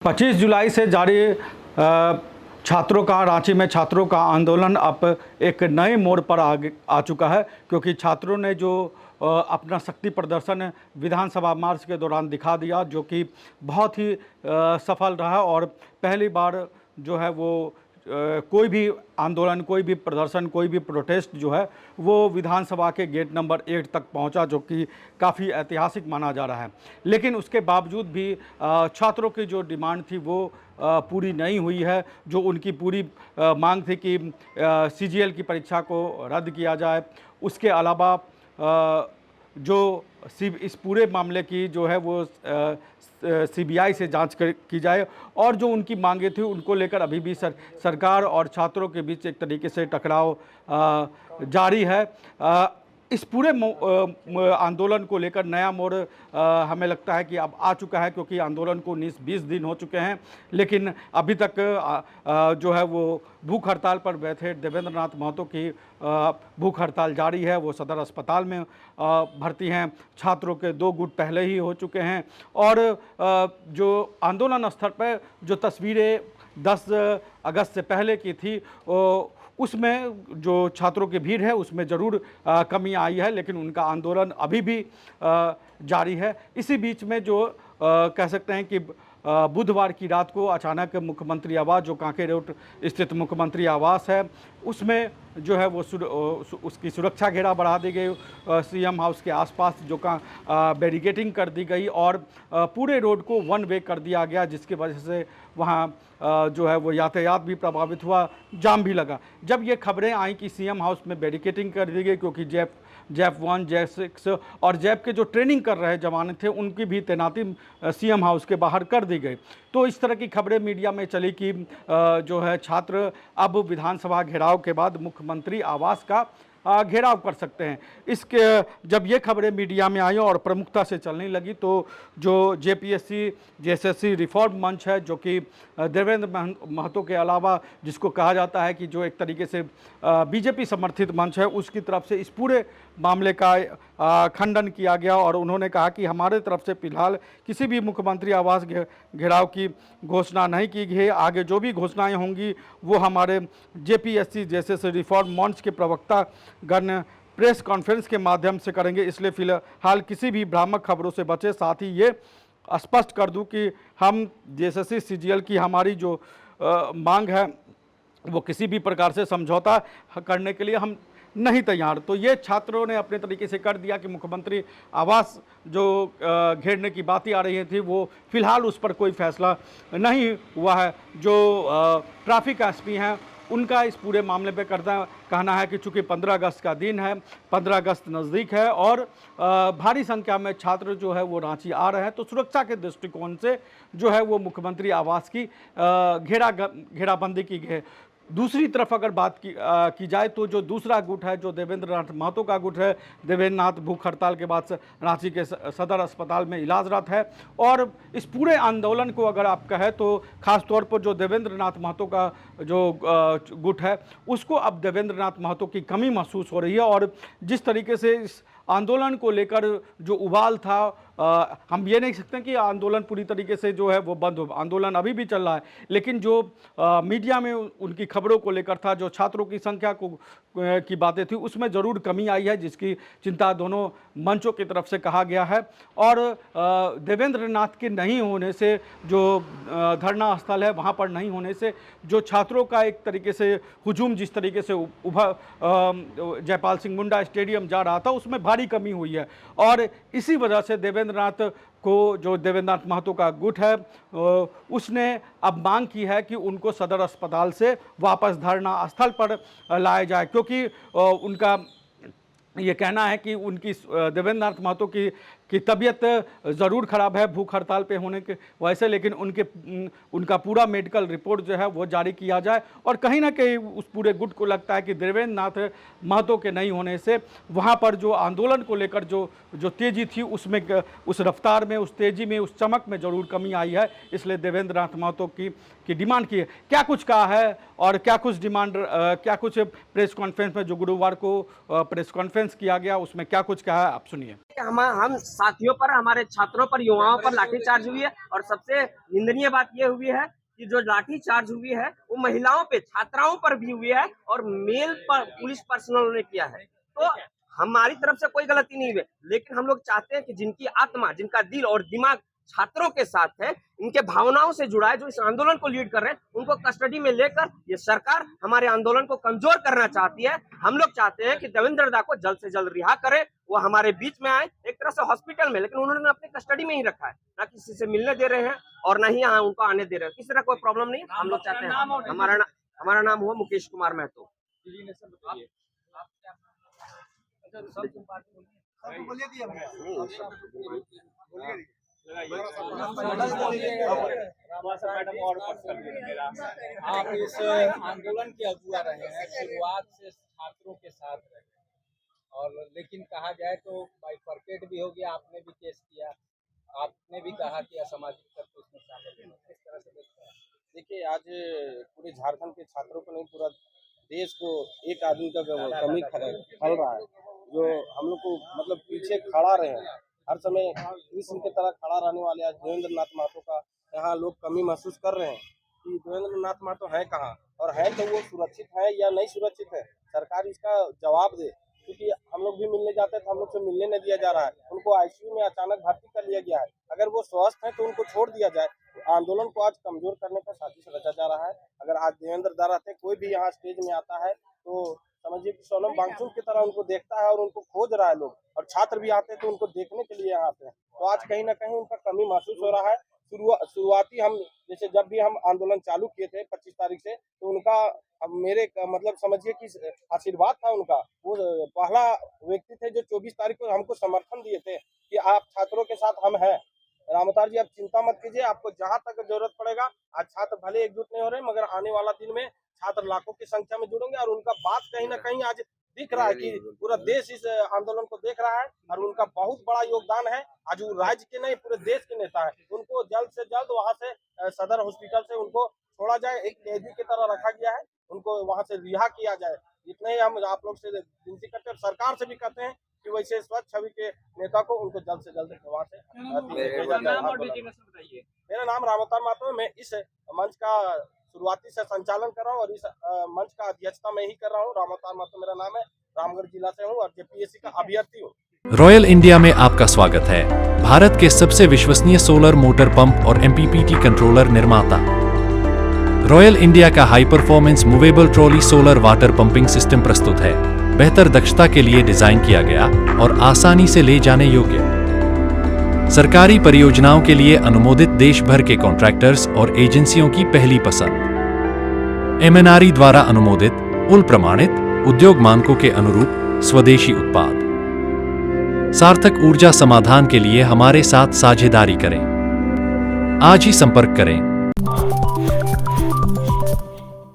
25 जुलाई से जारी छात्रों का रांची में छात्रों का आंदोलन अब एक नए मोड़ पर आ चुका है, क्योंकि छात्रों ने जो अपना शक्ति प्रदर्शन विधानसभा मार्च के दौरान दिखा दिया, जो कि बहुत ही सफल रहा। और पहली बार जो है वो कोई भी आंदोलन, कोई भी प्रदर्शन, कोई भी प्रोटेस्ट जो है वो विधानसभा के गेट नंबर 8 तक पहुंचा, जो कि काफ़ी ऐतिहासिक माना जा रहा है। लेकिन उसके बावजूद भी छात्रों की जो डिमांड थी वो पूरी नहीं हुई है। जो उनकी पूरी मांग थी कि सीजीएल की परीक्षा को रद्द किया जाए, उसके अलावा जो इस पूरे मामले की जो है वो सीबीआई से जांच की जाए, और जो उनकी मांगे थी उनको लेकर अभी भी सरकार और छात्रों के बीच एक तरीके से टकराव जारी है। इस पूरे आंदोलन को लेकर नया मोड़ हमें लगता है कि अब आ चुका है, क्योंकि आंदोलन को 19-20 दिन हो चुके हैं, लेकिन अभी तक जो है वो भूख हड़ताल पर बैठे देवेंद्र नाथ महतो की भूख हड़ताल जारी है। वो सदर अस्पताल में भर्ती हैं। छात्रों के 2 गुट पहले ही हो चुके हैं, और जो आंदोलन स्थल पर जो तस्वीरें 10 अगस्त से पहले की थी उसमें जो छात्रों की भीड़ है उसमें ज़रूर कमी आई है, लेकिन उनका आंदोलन अभी भी जारी है। इसी बीच में जो कह सकते हैं कि बुधवार की रात को अचानक मुख्यमंत्री आवास, जो कांके रोड स्थित मुख्यमंत्री आवास है, उसमें जो है वो उसकी सुरक्षा घेरा बढ़ा दी गई। सीएम हाउस के आसपास जो बैरिकेडिंग कर दी गई, और पूरे रोड को 1 वे कर दिया गया, जिसकी वजह से वहाँ जो है वो यातायात भी प्रभावित हुआ, जाम भी लगा। जब ये खबरें आई कि सीएम हाउस में बैरिकेडिंग कर दी गई, क्योंकि जैप 1, जैप 6 और जैप के जो ट्रेनिंग कर रहे जवान थे उनकी भी तैनाती सीएम हाउस के बाहर कर दी गई, तो इस तरह की खबरें मीडिया में चली कि जो है छात्र अब विधानसभा घेराव के बाद मुख्यमंत्री आवास का घेराव कर सकते हैं। इसके जब ये खबरें मीडिया में आई और प्रमुखता से चलने लगी, तो जो जेपीएससी जेएसएससी रिफॉर्म मंच है, जो कि देवेंद्र महतो के अलावा जिसको कहा जाता है कि जो एक तरीके से बीजेपी समर्थित मंच है, उसकी तरफ से इस पूरे मामले का खंडन किया गया, और उन्होंने कहा कि हमारे तरफ से फिलहाल किसी भी मुख्यमंत्री आवास घेराव की घोषणा नहीं की गई है। आगे जो भी घोषणाएं होंगी वो हमारे जेपीएससी जेएसएससी रिफॉर्म मंच के प्रवक्ता गण प्रेस कॉन्फ्रेंस के माध्यम से करेंगे, इसलिए फिलहाल किसी भी भ्रामक खबरों से बचे। साथ ही ये स्पष्ट कर दूं कि हम जेएसएससी सीजीएल की हमारी जो मांग है वो किसी भी प्रकार से समझौता करने के लिए हम नहीं तैयार। तो ये छात्रों ने अपने तरीके से कर दिया कि मुख्यमंत्री आवास जो घेरने की बातें आ रही थी वो फिलहाल उस पर कोई फैसला नहीं हुआ है। जो ट्रैफिक एसपी हैं उनका इस पूरे मामले पे कहना है कि चूंकि 15 अगस्त का दिन है, 15 अगस्त नज़दीक है, और भारी संख्या में छात्र जो है वो रांची आ रहे हैं, तो सुरक्षा के दृष्टिकोण से जो है वो मुख्यमंत्री आवास की घेराबंदी की गई। दूसरी तरफ अगर बात की जाए तो जो दूसरा गुट है, जो देवेंद्र नाथ महतो का गुट है, देवेंद्र नाथ भूख हड़ताल के बाद रांची के सदर अस्पताल में इलाजरत है। और इस पूरे आंदोलन को अगर आप कहें तो खास तौर पर जो देवेंद्र नाथ महतो का जो गुट है उसको अब देवेंद्र नाथ महतो की कमी महसूस हो रही है। और जिस तरीके से इस आंदोलन को लेकर जो उबाल था, हम ये नहीं सकते कि आंदोलन पूरी तरीके से जो है वो बंद हो, आंदोलन अभी भी चल रहा है, लेकिन जो मीडिया में उनकी खबरों को लेकर था, जो छात्रों की संख्या की बातें थी, उसमें ज़रूर कमी आई है, जिसकी चिंता दोनों मंचों की तरफ से कहा गया है। और देवेंद्र नाथ के नहीं होने से, जो धरना स्थल है वहाँ पर नहीं होने से, जो छात्रों का एक तरीके से हुजूम जिस तरीके से जयपाल सिंह मुंडा स्टेडियम जा रहा था, उसमें भारी कमी हुई है। और इसी वजह से देवेंद्र नाथ को, जो देवेंद्र नाथ महतो का गुट है, उसने अब मांग की है कि उनको सदर अस्पताल से वापस धरना स्थल पर लाया जाए, क्योंकि उनका ये कहना है कि उनकी देवेंद्र नाथ महतो की तबीयत ज़रूर ख़राब है भूख हड़ताल पे होने के वजह से, लेकिन उनका पूरा मेडिकल रिपोर्ट जो है वो जारी किया जाए। और कहीं ना कहीं उस पूरे गुट को लगता है कि देवेंद्र नाथ महतो के नहीं होने से वहाँ पर जो आंदोलन को लेकर जो तेज़ी थी उसमें, उस रफ्तार में, उस तेज़ी में, उस चमक में ज़रूर कमी आई है। इसलिए देवेंद्र नाथ महतो की डिमांड की है। क्या कुछ कहा है और क्या कुछ डिमांड, क्या कुछ प्रेस कॉन्फ्रेंस में जो गुरुवार को प्रेस कॉन्फ्रेंस किया गया उसमें क्या कुछ कहा है, आप सुनिए। हम साथियों पर, हमारे छात्रों पर, युवाओं पर लाठीचार्ज हुई है। और सबसे निंदनीय बात यह हुई है कि जो लाठीचार्ज हुई है वो महिलाओं पे, छात्राओं पर भी हुई है और मेल पर पुलिस पर्सनल ने किया है। तो हमारी तरफ से कोई गलती नहीं हुई, लेकिन हम लोग चाहते हैं कि जिनकी आत्मा, जिनका दिल और दिमाग छात्रों के साथ है, इनके भावनाओं से जुड़ा है, जो इस आंदोलन को लीड कर रहे हैं, उनको कस्टडी में लेकर ये सरकार हमारे आंदोलन को कमजोर करना चाहती है। हम लोग चाहते हैं कि देवेंद्र दा को जल्द से जल्द रिहा करें, वो हमारे बीच में आए, एक तरह से हॉस्पिटल में, लेकिन उन्होंने अपने कस्टडी में ही रखा है, ना किसी से मिलने दे रहे हैं और ना ही यहाँ उनको आने दे रहे हैं। किसी तरह कोई प्रॉब्लम नहीं। हम लोग चाहते हैं, हमारा नाम हुआ मुकेश कुमार महतो। आप इस आंदोलन के अगुआ रहे हैं, शुरुआत से छात्रों के साथ रहे, और लेकिन कहा जाए तो बाइफरकेट भी हो गया, आपने भी केस किया, आपने भी कहा कि असामाजिक तत्व इसमें शामिल है, किस तरह से देखते हैं? देखिए, आज पूरे झारखंड के छात्रों को नहीं, पूरा देश को एक आदमी का कमी खल रहा है, जो हम लोग को मतलब पीछे खड़ा रहे हैं, हर समय कृष्ण की तरह खड़ा रहने वाले आज देवेंद्र नाथ महतो का यहाँ लोग कमी महसूस कर रहे हैं कि देवेंद्र नाथ महतो है कहाँ, और है तो वो सुरक्षित है या नहीं सुरक्षित है, सरकार इसका जवाब दे। क्योंकि हम लोग भी मिलने जाते हैं तो हम लोग से मिलने नहीं दिया जा रहा है, उनको आईसीयू में अचानक भर्ती कर लिया गया है। अगर वो स्वस्थ है तो उनको छोड़ दिया जाए। तो आंदोलन को आज कमजोर करने का साजिश रचा जा रहा है। अगर आज देवेंद्र दा रहते, कोई भी यहाँ स्टेज में आता है तो समझिए कि सोनम वांगचुक की तरह उनको देखता है और उनको खोज रहा है लोग, और छात्र भी आते हैं तो उनको देखने के लिए आते हैं। तो आज कहीं ना कहीं उनका कमी महसूस हो रहा है। शुरुआती हम जैसे जब भी हम आंदोलन चालू किए थे 25 तारीख से, तो उनका मेरे मतलब समझिए कि आशीर्वाद था उनका, वो पहला व्यक्ति थे जो 24 तारीख को हमको समर्थन दिए थे कि आप छात्रों के साथ हम हैं, रामोतार जी आप चिंता मत कीजिए, आपको जहां तक जरूरत पड़ेगा। आज छात्र भले एकजुट नहीं हो रहे, मगर आने वाला दिन में छात्र लाखों की संख्या में जुड़ेंगे, और उनका बात कहीं ना कहीं आज दिख रहा है कि पूरा देश इस आंदोलन को देख रहा है, और उनका बहुत बड़ा योगदान है। आज वो राज्य के नहीं, पूरे देश के नेता है। उनको जल्द से जल्द वहां से सदर हॉस्पिटल से उनको छोड़ा जाए, एक कैदी की तरह रखा गया है, उनको वहां से रिहा किया जाए। इतने ही हम आप लोग से विनती करते हैं, सरकार से भी कहते हैं कि वैसे स्वच्छ छवि के नेता को उनको जल्द से जल्द वहाँ से भेजा जाए। मेरा नाम रामोतार महतो है। मैं इस मंच का शुरुआती से संचालन कर रहा हूँ और इस मंच का अध्यक्षता मैं ही कर रहा हूँ। रामोतार महतो मेरा नाम है, रामगढ़ जिला से हूँ और जेपीएससी का अभ्यर्थी हूँ। रॉयल इंडिया में आपका स्वागत है, भारत के सबसे विश्वसनीय सोलर मोटर पंप और एमपीपीटी कंट्रोलर निर्माता। रॉयल इंडिया का high performance movable trolley solar water pumping system प्रस्तुत है। बेहतर दक्षता के लिए डिजाइन किया गया और आसानी से ले जाने योग्य। सरकारी परियोजनाओं के लिए अनुमोदित देश भर के कॉन्ट्रैक्टर्स और एजेंसियों की पहली पसंद। एमएनआरई द्वारा अनुमोदित, उल प्रमाणित, उद्योग मानकों के अनुरूप स्वदेशी उत्पाद। सार्थक ऊर्जा समाधान के लिए हमारे साथ साझेदारी करें। आज ही संपर्क करें।